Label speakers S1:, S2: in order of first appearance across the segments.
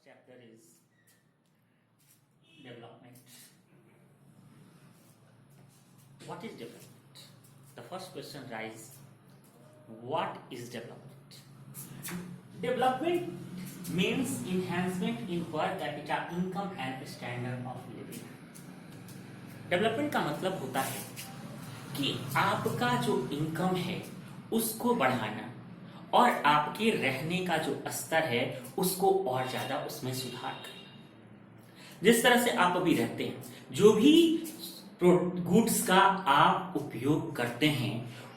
S1: chapter is development. What is development? The first question rises, what is development? Development means enhancement in per capita income and standard of living. Development का मतलब होता है कि आपका जो income है उसको बढ़ाना और आपके रहने का जो स्तर है उसको और ज्यादा उसमें सुधार करना। जिस तरह से आप अभी रहते हैं, जो भी गुड्स का आप उपयोग करते हैं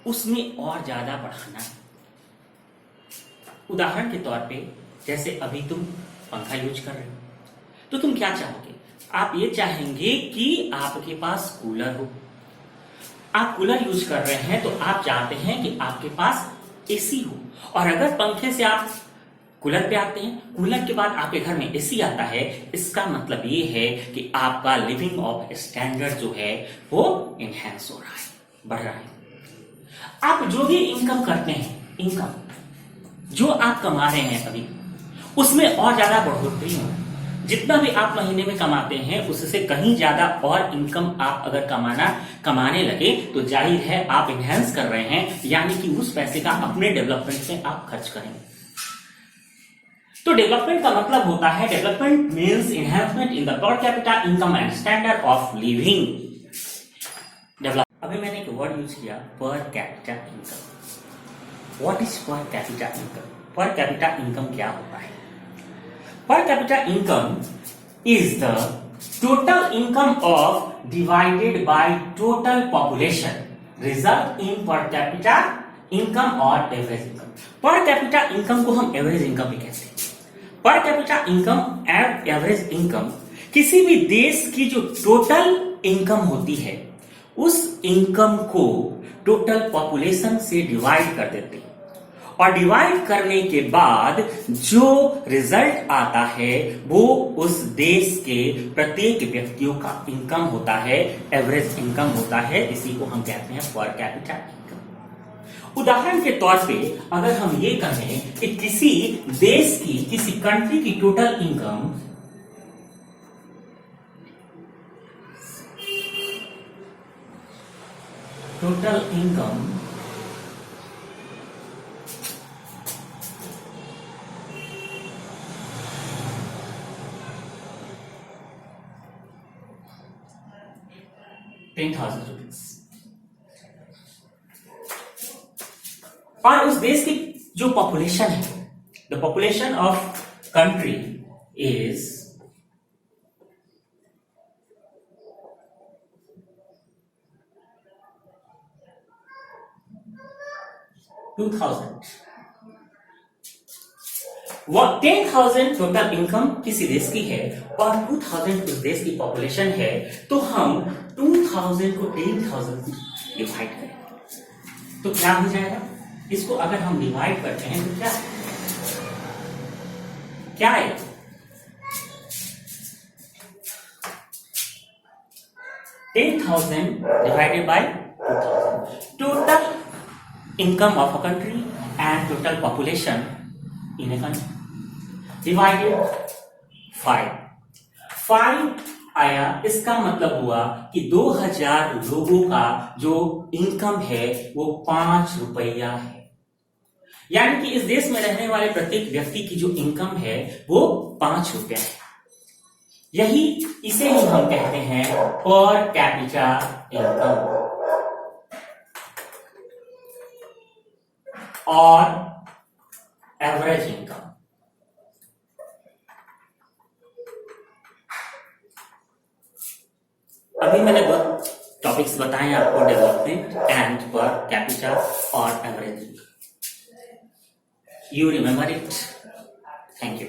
S1: उसमें और ज्यादा बढ़ाना। उदाहरण के तौर पे जैसे अभी तुम पंखा यूज कर रहे हो तो तुम क्या चाहोगे? आप ये चाहेंगे कि आपके पास कूलर हो। आप कूलर यूज कर रहे हैं तो आप चाहते हैं कि आपके पास एसी हो। और अगर पंखे से आप कूलर पे आते हैं, कूलर के बाद आपके घर में एसी आता है, इसका मतलब ये है कि आपका लिविंग ऑफ स्टैंडर्ड जो है वो एनहेंस हो रहा है, बढ़ रहा है। आप जो भी इनकम करते हैं, इनकम जो आप कमा रहे हैं अभी, उसमें और ज्यादा बढ़ोतरी हो। जितना भी आप महीने में कमाते हैं उससे कहीं ज्यादा और इनकम आप अगर कमाने लगे तो जाहिर है आप इनहेंस कर रहे हैं, यानी कि उस पैसे का अपने डेवलपमेंट में आप खर्च करेंगे। तो डेवलपमेंट का मतलब होता है, development means enhancement in the per capita income and standard of living. अभी मैंने एक वर्ड यूज किया, per capita income. What is per capita income? Per capita income क्या होता है? Per capita income is the total income of divided by total population result in per capita income or average income. Per capita income को हम average income भी कहते हैं। Per capita income and average income किसी भी देश की जो टोटल इनकम होती है उस इनकम को टोटल पॉपुलेशन से डिवाइड कर देते हैं और डिवाइड करने के बाद जो रिजल्ट आता है वो उस देश के प्रत्येक व्यक्तियों का इनकम होता है, एवरेज इनकम होता है। इसी को हम कहते हैं पर कैपिटा इनकम। उदाहरण के तौर पे अगर हम ये कहें कि किसी देश की, किसी कंट्री की टोटल इनकम ₹10,000 और उस देश की जो पॉपुलेशन है, the population of country is 2,000। 10,000 total income किसी देश की है और 2,000 उस देश की पॉपुलेशन है, तो हम 2,000 को 10,000 डिवाइड करें तो क्या हो जाएगा? इसको अगर हम डिवाइड करते हैं तो क्या है? 10,000 divided by 2,000, total income of a country and total population in a country divided 5 आया। इसका मतलब हुआ कि 2,000 लोगों का जो इनकम है वो 5 रुपया है, यानी कि इस देश में रहने वाले प्रत्येक व्यक्ति की जो इनकम है वो 5 रुपया है। इसे ही हम कहते हैं पर कैपिटा इनकम और एवरेज इनकम। अभी मैंने दो टॉपिक्स बताए आपको, डेवलपमेंट एंड पर कैपिटा और average. You remember it. Thank you.